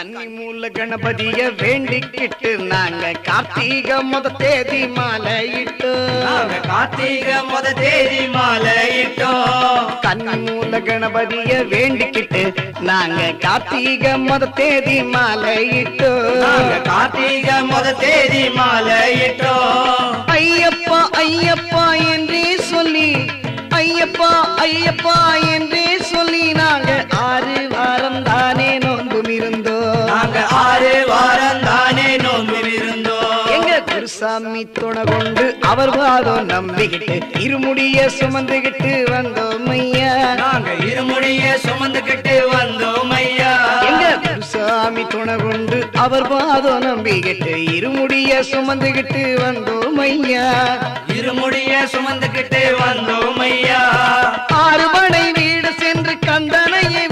கன்னி மூல கணபதிய வேண்டிக்கிட்டு நாங்க கார்த்திகை முத தேதி மாலையிட்டோம். கார்த்திகை முத தேதி மாலையிட்டோம். கன்னி மூல கணபதிய வேண்டிக்கிட்டு நாங்க கார்த்திகை முத தேதி மாலையிட்டோம். கார்த்திகை முத தேதி மாலையிட்டோம். ஐயப்பா ஐயப்பா என்றே சொல்லி, ஐயப்பா ஐயப்பா என்றே சொல்லி நாங்க 6 வாரம் தானே நோன்பும் இருந்தோம். நாங்க 6 வாரம் தானே நோன்பும் இருந்தோம். எங்க குருசாமி துணை கொண்டு அவர் வாதம் நம்பிக்கிட்டு இருமுடிய சுமந்துகிட்டு வந்தோம் ஐயா. நாங்க இருமுடிய சுமந்துகிட்டு வந்தோம் ஐயா. எங்க குருசாமி துணை கொண்டு அவர் வாதம் நம்பிக்கிட்டு இருமுடிய சுமந்துகிட்டு வந்தோம் ஐயா. இருமுடிய சுமந்துகிட்டு வந்தோம் ஐயா. 6 படை வீடு சென்று கந்தனையே